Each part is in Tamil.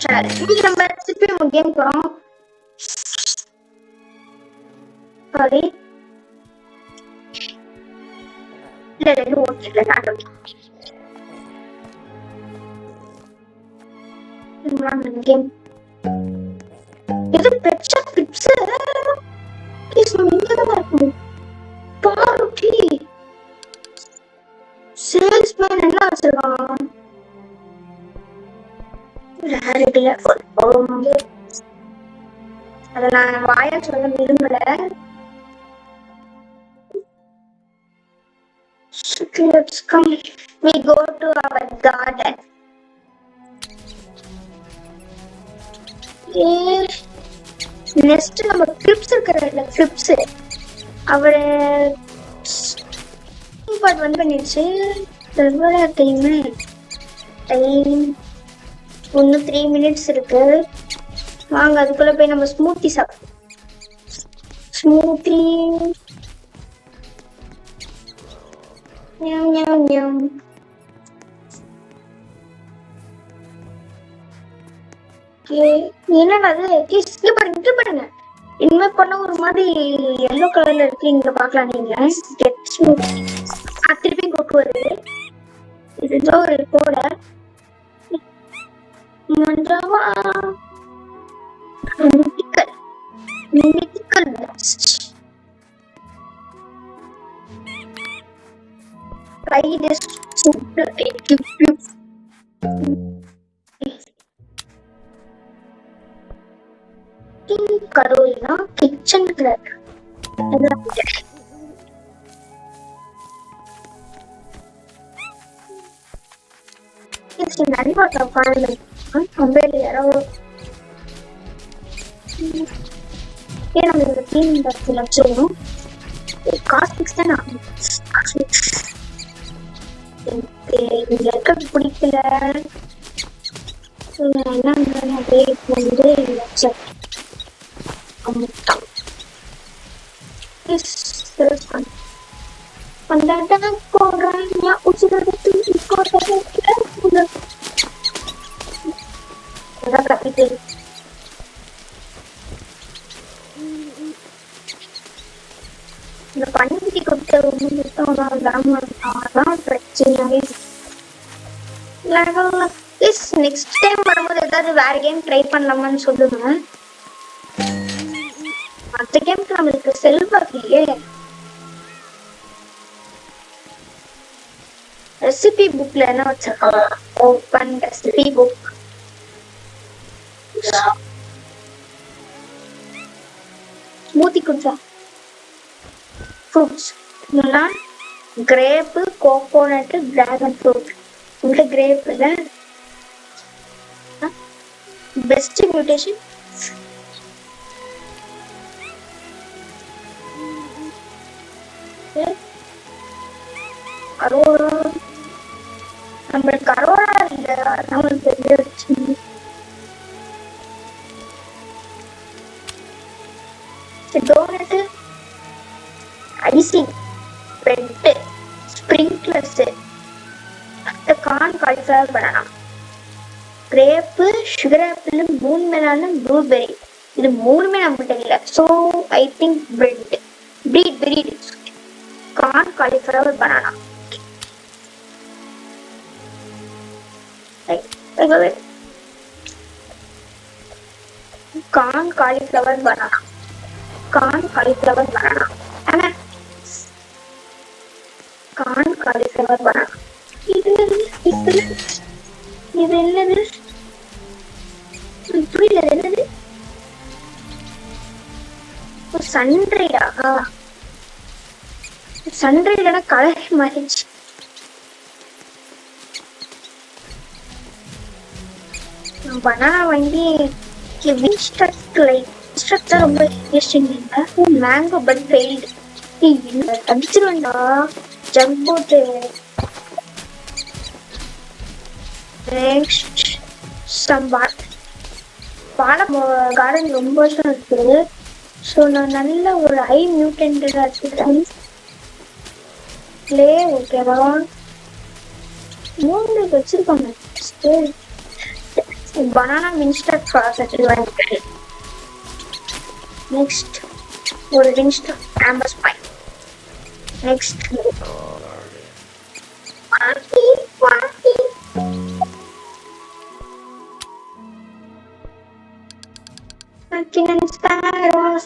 சேனல். இன்னைக்கு நம்ம திருப்பி ஒரு கேம் போறோம். சாரி இல்ல ரெண்டு ஓகே நான் கேம் இது பெட்சா டிப்ஸ் ப்ளீஸ் இங்க தான் இருக்கும். பாருடி சேல்ஸ்மேன் என்ன வச்சிருக்கான்? ரேரிட்டில அத நான் வாயா சொல்ல விரும்பல. Let's come. We go to our garden. Next நம்ம கிளிப்ஸ் இருக்கிற கிளிப்ஸ் அவரு பாட் வந்து பண்ணிடுச்சு. டைம் இன்னும் 3 minutes இருக்கு. வாங்க அதுக்குள்ள போய் நம்ம ஸ்மூத்தி சாப்பிடுவோம். ஸ்மூத்தி என்னடா அது பாருங்க இனிமே பண்ண ஒரு மாதிரி எல்லோ கலர்ல இருக்கு. இங்க பாக்கலாம் நீங்க திருப்பி கொட்டு வருது. இதுதான் ஒரு போட try this food Carolina kitchen club நடிவாட்ட பாருங்க மொபைல் யாரோ நம்ம இந்த டீம் பத்தி வச்சிருக்கோம். காஸ்மிக்ஸ் தான் இங்க இருக்கிறது பிடிக்கல. என்ன இந்த பண்டிகை கொடுத்த பிரச்சனை. நெக்ஸ்ட் டைம் வரும்போது ஏதாவது வேற கேம் ட்ரை பண்ணலாமான்னு சொல்லுங்க. மற்ற கேம்க்கு நம்மளுக்கு செல்வாக்கியே. ரெசிபி புக்ல என்ன வச்சிருக்காங்க? Open recipe book. ஸ்மூத்தி குடிச்சா fruits crepe, coconut, dragon fruit. இந்த கிரேப்ல பெஸ்ட் மியூட்டேஷன் கரோரா. நம்மளுக்கு கரோரா இல்ல நம்மளுக்கு தெரிஞ்சு donut, icing, bread, sprinklers, corn, cauliflower, banana, grape, sugar apple, moon melon, blueberry. இது மூணுமே நம்மகிட்ட இல்லை. So I think bread corn, cauliflower, banana. Corn, cauliflower, banana. Corn, cauliflower, banana. Corn, cauliflower, banana. இது என்னது புரியல. என்னது சன்ரைடா? சன்ரைடா கலர் மாறிச்சு. பனானா வாங்கி ரொம்ப மேங்கோ பட் ஃபெயில்டு. அடிச்சிருவேன்டா ஜம்ப் போட்டு. நெக்ஸ்ட் வாழை கார்டன் ரொம்ப வருஷம் இருக்குது. ஸோ நான் நல்ல ஒரு ஹை மியூட்டன்டாக எடுத்துக்கிறேன். ப்ளே ஓகேவா? 3 வச்சிருக்காங்க. பனானா வின்ஸ்டாக் சாசேஜ் வாங்கிக்கிறேன். நெக்ஸ்ட் ஒரு வின்ஸ்டாக் ஆம்பஸ் pie. Next party party Continent Sparrows,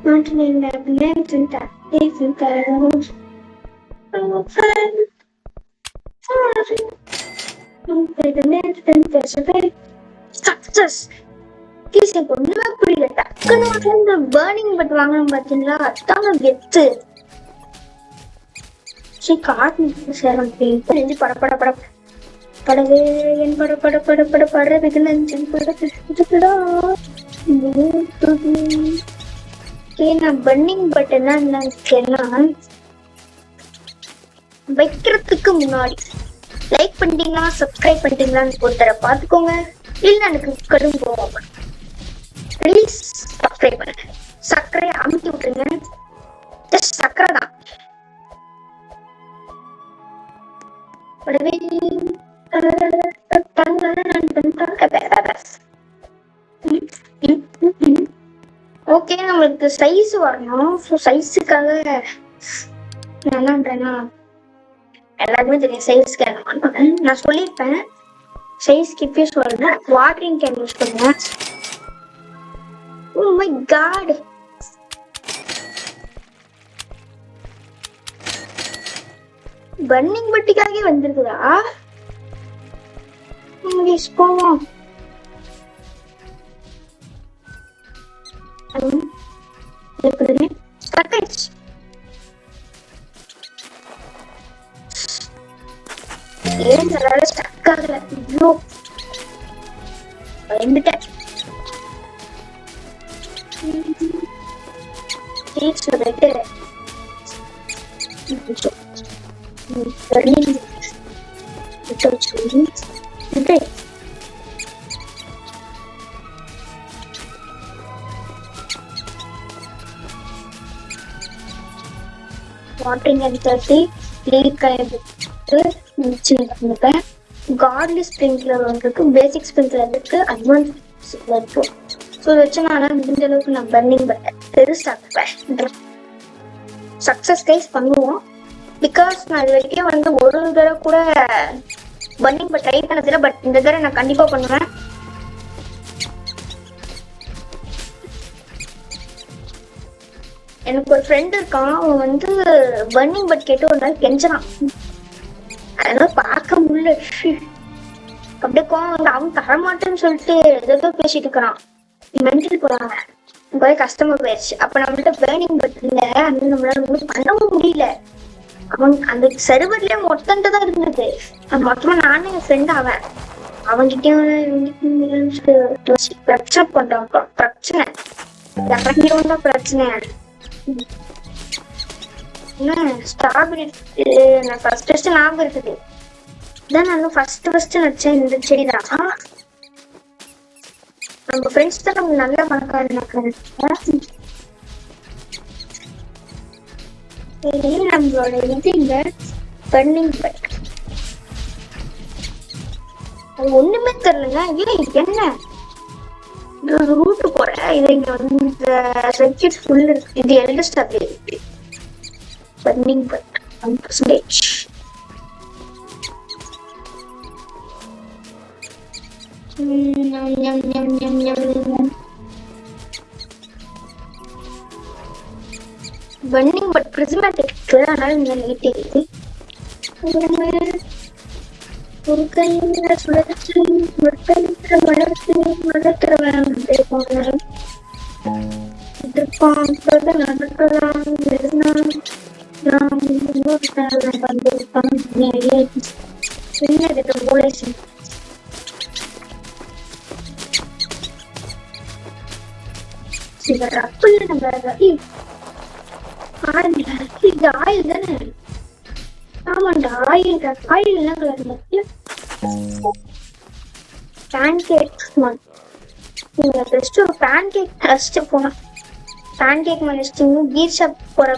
Mountain Lebanon, and Even Sparrows. Oh, fun. Success. எனக்கு ஒண்ணுமே புரியல. டக்குன்னு வந்து பர்னிங் பட் வாங்கணும் பாத்தீங்களா, அதான் கெத்து. சரி காட்டு சேரம் நெஞ்சு பட பட பட படவே என் பட பட பட பட படுறதுக்கு நெஞ்சு படா. நான் பர்னிங் பட்டனா வைக்கிறதுக்கு முன்னாடி லைக் பண்ணிட்டீங்களா, சப்ஸ்கிரைப் பண்ணிட்டீங்களான்னு ஒருத்தர பாத்துக்கோங்க. இல்ல எனக்கு கடும் போவாங்க. ப்ளீஸ் சப்ஸ்கிரைப் பண்ணுங்க. சர்க்கரை அமுத்தி விட்டுருங்க. ஜஸ்ட் சர்க்கரை தான். ஓகே, நம்மளுக்கு சைஸ் வரணும். ஸோ சைஸுக்காக நான் என்ன பண்றேன்னா, எல்லாருமே தெரியும் சைஸ்க்கு என்ன பண்ணுவேன். நான் சொல்லியிருப்பேன் சைஸ்க்கு இப்பயே சொல்றேன். வாட்டரிங் கேன் யூஸ் பண்ணுவேன். Oh my god, பர்னிங் பட்டிக்காகவே வந்திருக்குதா? போவோம். எப்படி ஏன் ஸ்டக் ஆகல? இவ்வளோ வந்துட்டேன். சொல்லிட்டு வாட்டரிங் அண்ட் 30 லீக் பண்ணிப்பேன். கார்ட்லி ஸ்ப்ரிங்க்லர் வந்துருக்கு, பேசிக் ஸ்ப்ரிங்க்லர் இருக்கு, அட்வான்ஸ் இருக்கு. ஸோ வச்சு நான் முடிஞ்ச அளவுக்கு நான் பர்னிங் பெருசாக்குவேன். சக்ஸஸ் கைஸ் பண்ணுவோம். பிகாஸ் நான் இது வரைக்கும் வந்து ஒரு தடவை கூட பர்னிங் ட்ரை பண்ணதில்லை. பட் இந்த தடவை நான் கண்டிப்பா பண்ணுவேன். எனக்கு ஒரு ஃப்ரெண்ட் இருக்கான். அவன் வந்து பர்னிங் பட் கேட்டு ஒரு நாள் கெஞ்சான். அதனால பார்க்க முடியல. அப்படியே கோவம் வந்து அவன் தரமாட்டேன்னு சொல்லிட்டு ஏதோ பேசிட்டு இருக்கிறான். மென்டல் போறாங்க. கொஞ்சம் கஷ்டமா போயிடுச்சு. அப்ப நம்மள்ட்ட பர்னிங் பட் இல்ல, அது நம்மளால ஒன்றும் பண்ணவும் முடியல. அவன் அந்த சர்வர்லயே மொத்தன்ட்டு தான் இருந்தது. மொத்தமா நானும் என் ஃப்ரெண்ட் அவன்கிட்டயும் பிரச்சனை பண்றான். பிரச்சனை இறங்கிடும் தான் பிரச்சனை. ஸ்ட்ராபெரி நான் ஃபர்ஸ்ட் ஞாபகம் இருக்குது. இதான் நான் ஃபர்ஸ்ட் வச்சேன் இந்த செடி தான். நம்ம ஃப்ரெண்ட்ஸ் தான் நம்ம நல்ல பணக்காரங்க. நம்மளோட இது இங்க பர்னிங் பட் ஒண்ணுமே தெரியலங்க. இல்ல என்ன ரூட்டு போற இது இங்க வந்து இந்த சர்க்கியூட் ஃபுல் இருக்கு. இது எல்டஸ்ட் அப்படி இருக்கு. Burning but 1%. Burning but prismatic அதனால இந்த லைட் இருக்குது. ஒரு கையில சுழற்சி வளர்க்கிறவன் ஆயில் தானே? ஆமாண்டா ஆயில். ஆயில் என்ன கலர்ல? பேன்கேக். நீங்க ஜஸ்ட் ஒரு பேன்கேக் அடிச்சுட்டு போனா பேன்கேக் மேலே கீர் ஷாப் போற